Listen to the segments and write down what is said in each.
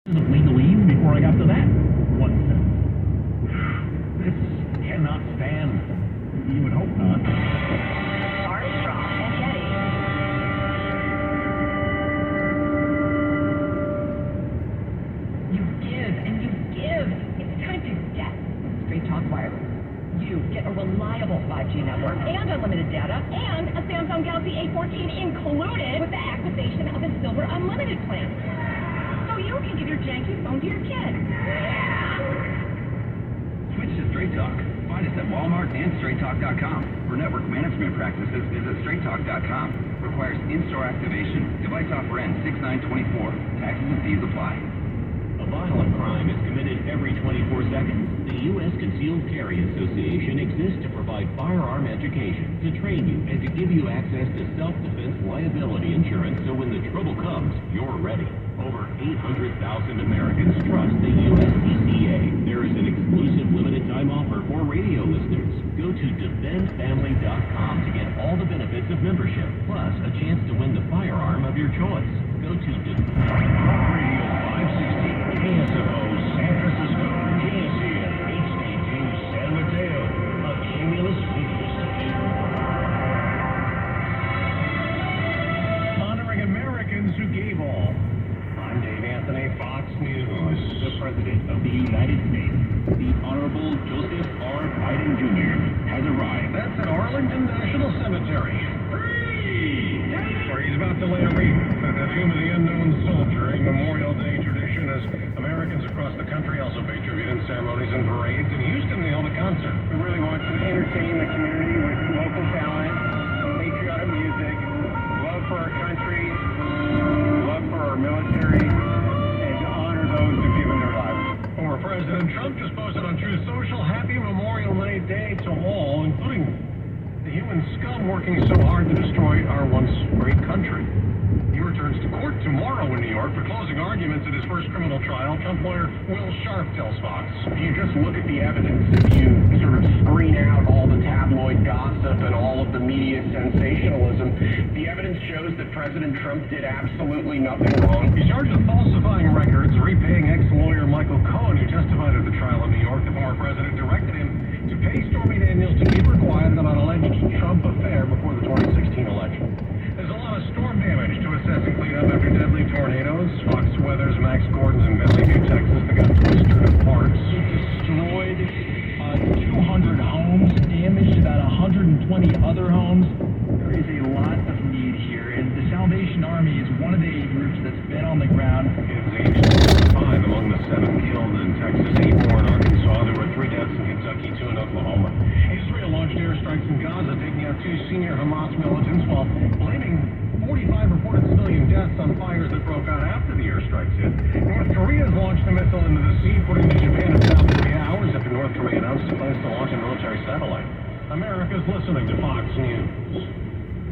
of legalese before I got to that one sentence. This cannot stand. You would hope not. Armstrong and Getty. You give and you give. It's time to get Straight Talk Wireless. You get a reliable 5G network and unlimited data and a Samsung Galaxy A14 included with the activation of a Silver Unlimited plan. So you can give your janky phone to your kid. Switch to Straight Talk. Find us at Walmart and StraightTalk.com. For network management practices, visit StraightTalk.com. Requires in-store activation. Device offer ends 6/9/24. Taxes and fees apply. A violent crime is committed every 24 seconds. The U.S. Concealed Carry Association exists to provide firearm education, to train you, and to give you access to self-defense liability insurance so when the trouble comes, you're ready. Over 800,000 Americans trust the USCCA. There is an exclusive limited-time offer for radio listeners. Go to DefendFamily.com to get all the benefits of membership, plus a chance to win the firearm of your choice. Go to Radio 560, KSFO, San Francisco, KSCN, HD2, San Mateo, a Cumulus Radio station. Honoring Americans who gave all. I'm Dave Anthony, Fox News. The President of the United States, the Honorable Joseph R. Biden Jr., has arrived. That's at Arlington National Cemetery. Free! Where he's about to lay a wreath at the Tomb of the Unknown Soldier, a Memorial Day tradition as Americans across the country also pay tribute in ceremonies and parades. In Houston, they held a concert. We really want to entertain the community with local talent, patriotic music, love for our country, love for our military, and to honor those who've given their lives. Former President Trump just posted on Truth Social, Happy Memorial Day to all, including the human scum working so hard to destroy our once great country. He returns to court tomorrow in New York for closing arguments at his first criminal trial. Trump lawyer Will Sharp tells Fox. If you just look at the evidence, if you sort of screen out all the tabloid gossip and all of the media sensationalism, the evidence shows that President Trump did absolutely nothing wrong. He's charged with falsifying records, repaying ex-lawyer Michael Cohen, who testified at the trial in New York. The former president directed him to pay Stormy Daniels to keep her quiet about an alleged Trump affair before the 2016 election. There's a lot of storm damage to assess and clean up after deadly tornadoes. Fox Weather's Max Gordon's in Valley View, Texas, that got twisted apart. It destroyed 200 homes, damaged about 120 other homes. There is a lot of need here, and the Salvation Army is one of the aid groups that's been on the ground. Kids aged 5 among the 7 killed in Texas, 4 in Arkansas. There were 3 deaths in Kentucky, 2 in Oklahoma. Israel launched airstrikes in Gaza, taking out 2 senior Hamas militants while blaming 45 reported civilian deaths on fires that broke out after the airstrikes hit. North Korea has launched a missile into the sea, putting to Japan and South Korea hours after North Korea announced it plans to launch a military satellite. America's listening to Fox News.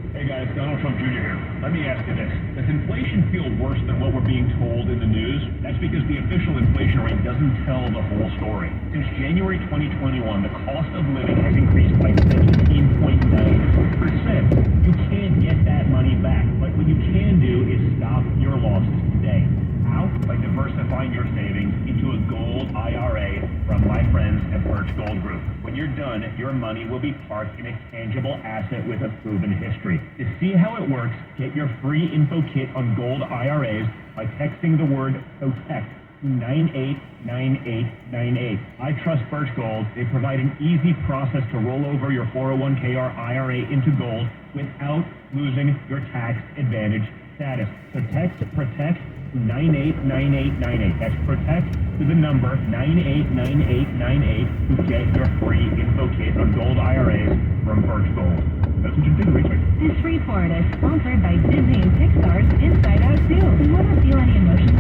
Hey guys, Donald Trump Jr. here. Let me ask you this. Does inflation feel worse than what we're being told in the news? That's because the official inflation rate doesn't tell the whole story. Since January 2021, the cost of living has increased by 17.9%. You can't get that money back, but what you can do is stop your losses today. How? By diversifying your savings into a gold IRA from my friends at Birch Gold Group. When you're done, your money will be parked in a tangible asset with a proven history. To see how it works, get your free info kit on gold IRAs by texting the word PROTECT to 989898. I trust Birch Gold. They provide an easy process to roll over your 401k or IRA into gold without losing your tax advantage status. So text PROTECT 989898. That's PROTECT to the number 989898 to get your free info kit on gold IRAs from Birch Gold. That's what you think, Richard. This report is sponsored by Disney and Pixar's Inside Out 2. You want to feel any emotions